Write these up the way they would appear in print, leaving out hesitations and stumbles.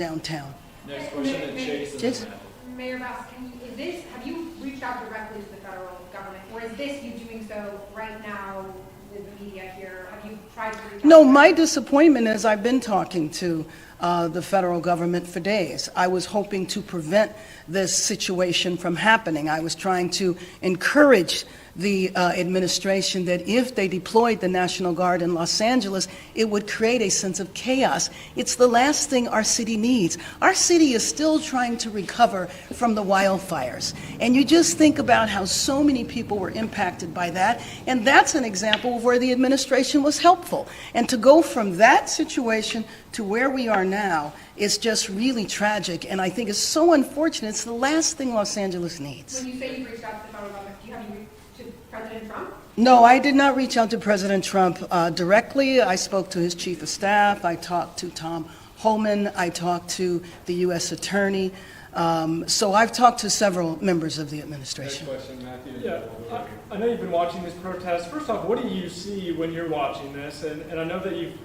downtown. Next question, and Chase and Jason. then Mayor Bass, have you reached out directly to the federal government, or is this you doing so right now with the media here? Have you tried to reach out? No, my disappointment is I've been talking to the federal government for days. I was hoping to prevent this situation from happening. I was trying to encourage the administration that if they deployed the National Guard in Los Angeles, it would create a sense of chaos. It's the last thing our city needs. Our city is still trying to recover from the wildfires. And you just think about how so many people were impacted by that. And that's an example of where the administration was helpful. And to go from that situation to where we are now is just really tragic. And I think it's so unfortunate. It's the last thing Los Angeles needs. When you say you've reached out to the federal government, have you reached to President Trump? No, I did not reach out to President Trump directly. I spoke to his chief of staff. I talked to Tom Holman. I talked to the U.S. Attorney. So I've talked to several members of the administration. next question, Matthew. Yeah, I know you've been watching this protest. First off, what do you see when you're watching this? And I know that you've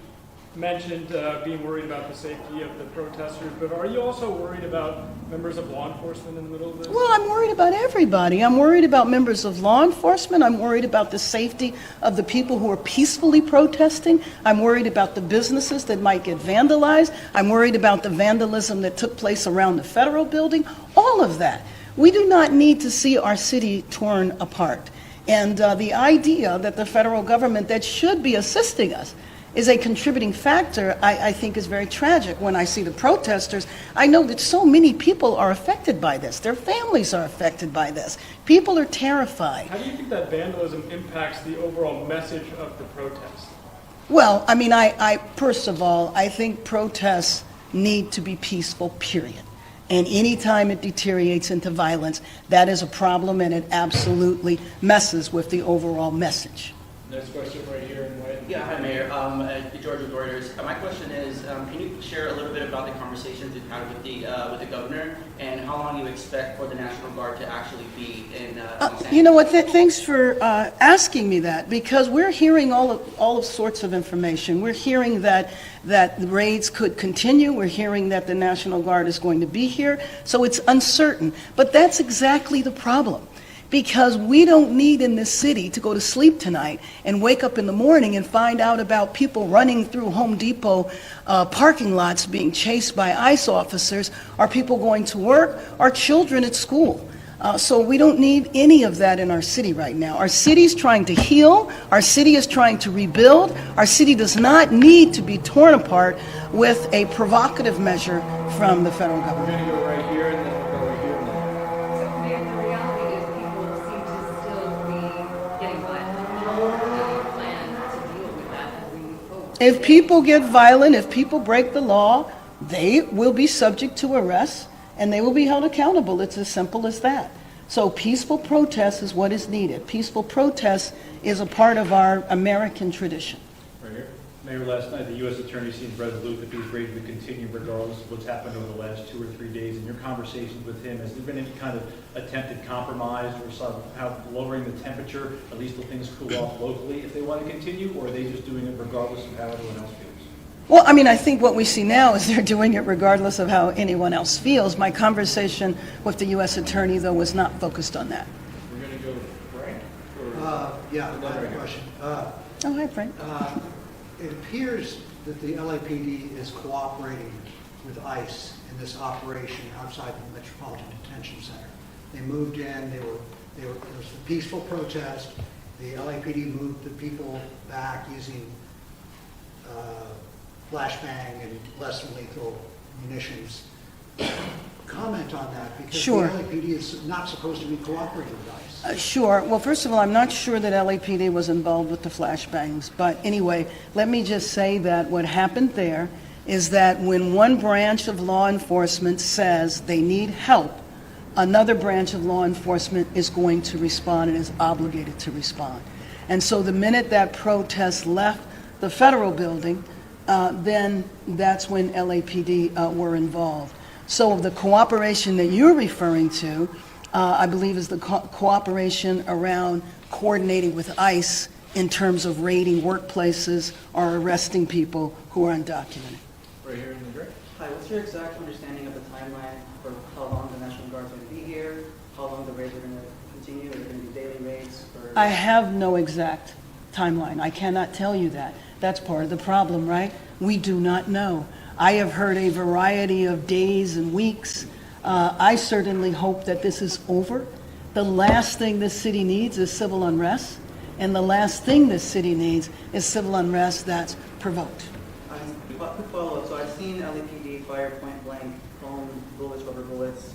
mentioned being worried about the safety of the protesters, but are you also worried about members of law enforcement in the middle of this? Well, I'm worried about everybody. I'm worried about members of law enforcement. I'm worried about the safety of the people who are peacefully protesting. I'm worried about the businesses that might get vandalized. I'm worried about the vandalism that took place around the federal building. All of that. We do not need to see our city torn apart. And the idea that the federal government that should be assisting us is a contributing factor, I think is very tragic. When I see the protesters, I know that so many people are affected by this. Their families are affected by this. People are terrified. How do you think that vandalism impacts the overall message of the protest? Well, I mean, I first of all, I think protests need to be peaceful, period. And anytime it deteriorates into violence, that is a problem, and it absolutely messes with the overall message. Next question right here in white. Yeah, hi Mayor. George with Reuters. My question is, can you share a little bit about the conversations you've had with the governor, and how long you expect for the National Guard to actually be in? You know what? Thanks for asking me that, because we're hearing all sorts of information. We're hearing that the raids could continue. We're hearing that the National Guard is going to be here. So it's uncertain. But that's exactly the problem. Because we don't need in this city to go to sleep tonight and wake up in the morning and find out about people running through Home Depot parking lots being chased by ICE officers, or people going to work, or children at school. So we don't need any of that in our city right now. Our city's trying to heal. Our city is trying to rebuild. Our city does not need to be torn apart with a provocative measure from the federal We're government. going to go right here, and then we'll go right here. So, Mayor, the reality is people seem to still be getting violent. How do you plan to deal with that as we move forward? If people get violent, if people break the law, they will be subject to arrest and they will be held accountable. It's as simple as that. So peaceful protest is what is needed. Peaceful protest is a part of our American tradition. Right here. Mayor, last night the U.S. Attorney seemed resolute that these raids would continue regardless of what's happened over the last 2 or 3 days. In your conversations with him, has there been any kind of attempted compromise or somehow lowering the temperature, at least till things cool off locally, if they want to continue, or are they just doing it regardless of how everyone else feels? Well, I mean, I think what we see now is they're doing it regardless of how anyone else feels. My conversation with the U.S. Attorney, though, was not focused on that. We're going to go Frank. Yeah, I have a question. Oh, hi, Frank. It appears that the LAPD is cooperating with ICE in this operation outside the Metropolitan Detention Center. They moved in, there was a peaceful protest. The LAPD moved the people back using flashbang and less than lethal munitions. Comment on that, because Sure. the LAPD is not supposed to be cooperating with ICE. Sure. Well, first of all, I'm not sure that LAPD was involved with the flashbangs. But anyway, let me just say that what happened there is that when one branch of law enforcement says they need help, another branch of law enforcement is going to respond and is obligated to respond. And so the minute that protest left the federal building, then that's when LAPD were involved. So the cooperation that you're referring to, I believe, is the cooperation around coordinating with ICE in terms of raiding workplaces or arresting people who are undocumented. Right here in the gray. Hi, what's What's your exact understanding of the timeline for how long the National Guard is going to be here? How long the raids are going to continue? Are there going to be daily raids? I have no exact timeline. I cannot tell you that. That's part of the problem, right? We do not know. I have heard a variety of days and weeks. I certainly hope that this is over. The last thing this city needs is civil unrest, and the last thing this city needs is civil unrest that's provoked. Quick follow-up. So I've seen LAPD fire point blank, foam bullets, rubber bullets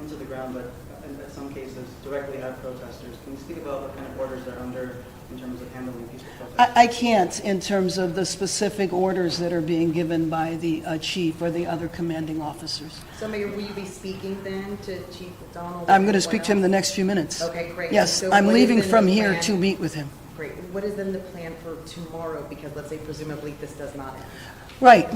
into the ground, but in some cases directly at protesters. Can you speak about what kind of orders they're under in terms of handling peaceful protests? I can't in terms of the specific orders that are being given by the chief or the other commanding officers. So Mayor, will you be speaking then to Chief Donald? I'm going to speak to him in the next few minutes. Okay, great. Yes, So I'm what is leaving in from the here plan? to meet with him. Great. What is then the plan for tomorrow? Because let's say presumably this does not end. Right.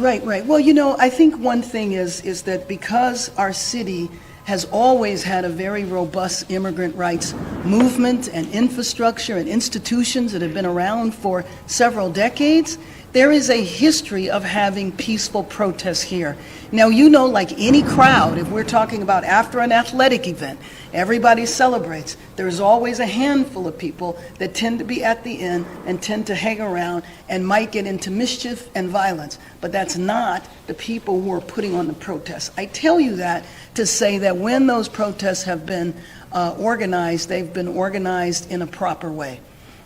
Well, you know, I think one thing is that because our city has always had a very robust immigrant rights movement and infrastructure and institutions that have been around for several decades, there is a history of having peaceful protests here. Now, you know, like any crowd, if we're talking about after an athletic event, everybody celebrates. There's always a handful of people that tend to be at the end and tend to hang around and might get into mischief and violence. But that's not the people who are putting on the protests. I tell you that to say that when those protests have been organized, they've been organized in a proper way.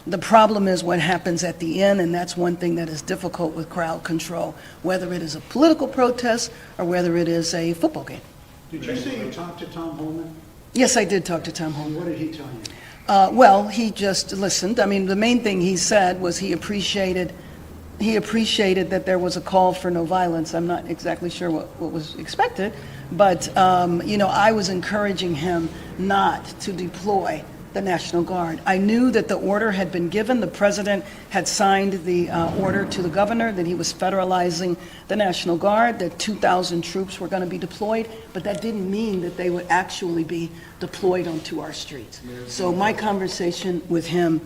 The problem is what happens at the end, and that's one thing that is difficult with crowd control, whether it is a political protest or whether it is a football game. Did you say you talked to Tom Holman? Yes, I did talk to Tom Holman. And what did he tell you? Well, he just listened. I mean, the main thing he said was he appreciated that there was a call for no violence. I'm not exactly sure what was expected, but, you know, I was encouraging him not to deploy the National Guard. I knew that the order had been given. The president had signed the order to the governor that he was federalizing the National Guard, that 2,000 troops were going to be deployed, but that didn't mean that they would actually be deployed onto our streets. So my conversation with him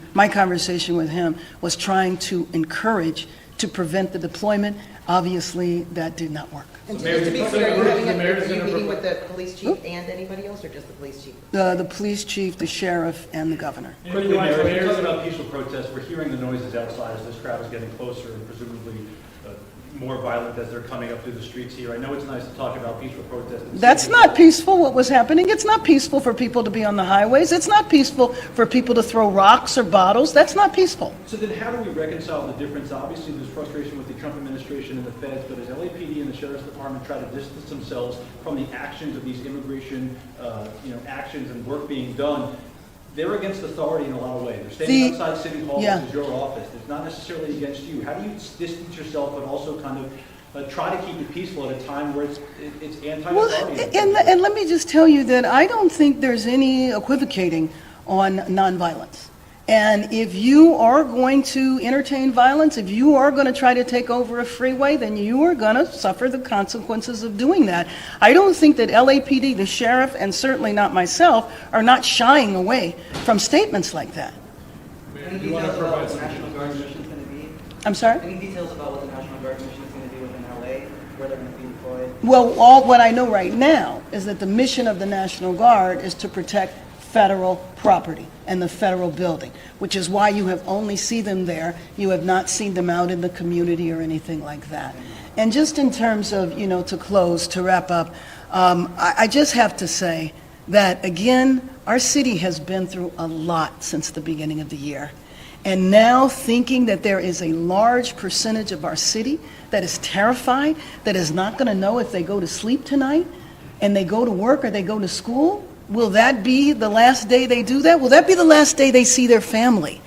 was trying to encourage to prevent the deployment. Obviously, that did not work. And Mayor, just to be the clear, are you mayor's meeting gonna with the police chief and anybody else, or just the police chief? The police chief, the sheriff, and the governor. Quickly, Mayor, when you're talking about peaceful protests, we're hearing the noises outside as this crowd is getting closer and presumably more violent as they're coming up through the streets here. I know it's nice to talk about peaceful protests. That's not peaceful, what was happening. It's not peaceful for people to be on the highways. It's not peaceful for people to throw rocks or bottles. That's not peaceful. So then how do we reconcile the difference? Obviously, there's frustration with the Trump administration and the feds, but as LAPD and the Sheriff's Department try to distance themselves from the actions of these immigration actions and work being done, they're against authority in a lot of ways. They're standing outside City Hall, Yeah. which is your office. It's not necessarily against you. How do you distance yourself but also kind of try to keep it peaceful at a time where it's anti-authority? Well, and let me just tell you that I don't think there's any equivocating on nonviolence. And if you are going to entertain violence, if you are going to try to take over a freeway, then you are going to suffer the consequences of doing that. I don't think that LAPD, the sheriff, and certainly not myself, are not shying away from statements like that. Any You want to details about provide what the some National Guard mission is going to be? I'm sorry? Any details about what the National Guard mission is going to do within LA, where they're going to be deployed? Well, what I know right now is that the mission of the National Guard is to protect federal property and the federal building, which is why you have only seen them there. You have not seen them out in the community or anything like that. And just in terms of, you know, to close, to wrap up, I just have to say that, again, our city has been through a lot since the beginning of the year. And now thinking that there is a large percentage of our city that is terrified, that is not going to know if they go to sleep tonight and they go to work or they go to school, will that be the last day they do that? Will that be the last day they see their family?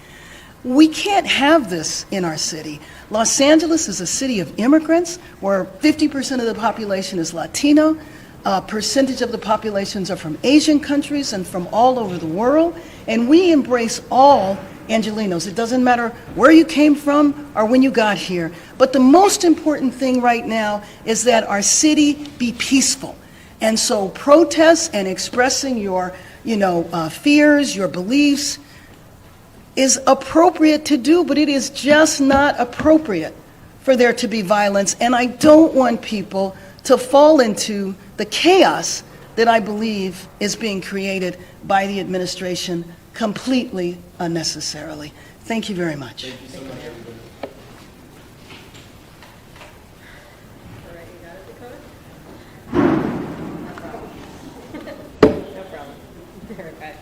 We can't have this in our city. Los Angeles is a city of immigrants where 50% of the population is Latino. Percentage of the populations are from Asian countries and from all over the world. And we embrace all Angelenos. It doesn't matter where you came from or when you got here. But the most important thing right now is that our city be peaceful. And so protests and expressing your, fears, your beliefs is appropriate to do, but it is just not appropriate for there to be violence. And I don't want people to fall into the chaos that I believe is being created by the administration completely unnecessarily. Thank you very much. Thank you so much, everybody. All right, you got it, Dakota? No problem. Okay.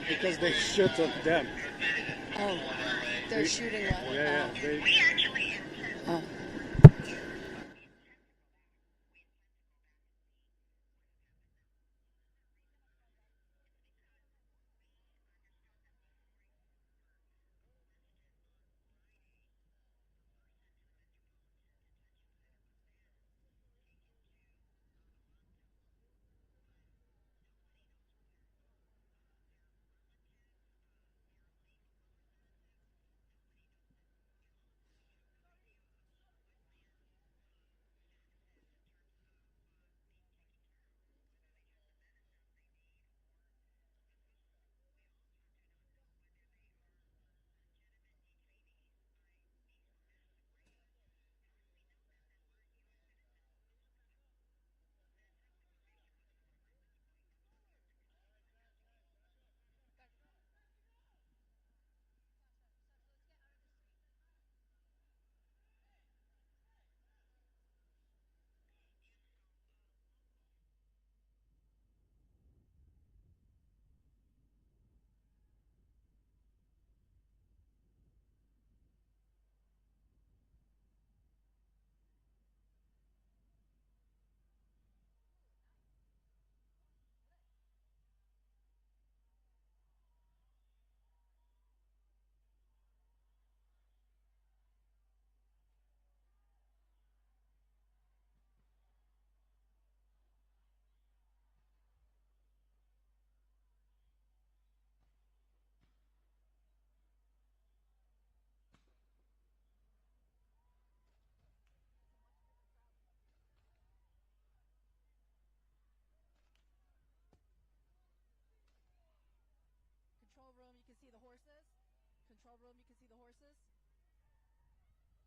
Because they shoot at them. Oh, they're shooting what? Yeah, yeah. Oh. control room. You can see the horses. Here you can see the horses and the crowd. You can see them through there.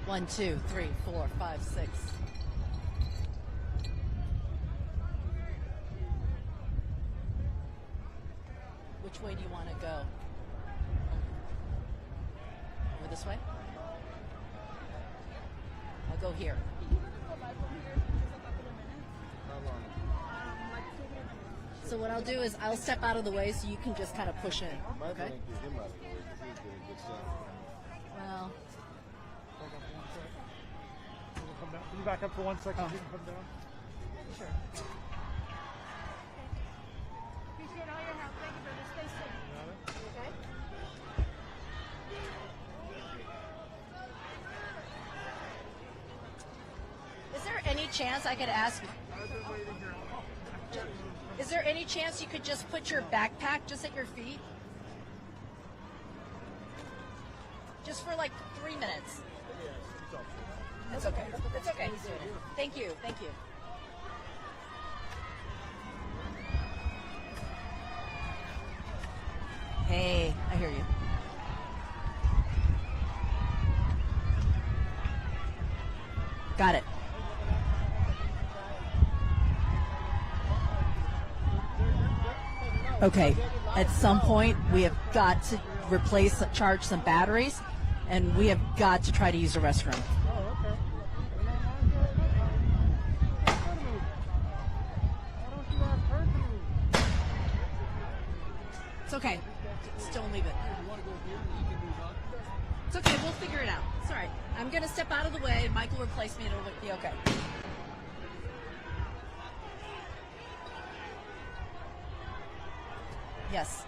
1, 2, 3, 4, 5, 6. Which way do you want to go? Over this way? I'll go here. So what I'll do is I'll step out of the way so you can just kind of push in. Okay? Well, Can you back up for 1 second? You can come down. sure. Appreciate all your help. Thank you, brother. Stay safe. Okay? Is there any chance I could ask? Is there any chance you could just put your backpack just at your feet? Just for like 3 minutes. It's okay. It's okay. He's doing it. Thank you. Thank you. Hey, I hear you. Got it. Okay, at some point we have got to charge some batteries, and we have got to try to use the restroom. It's okay. Just don't leave it. It's okay, we'll figure it out. It's all right. I'm going to step out of the way. Mike will replace me, and it'll be okay. Yes.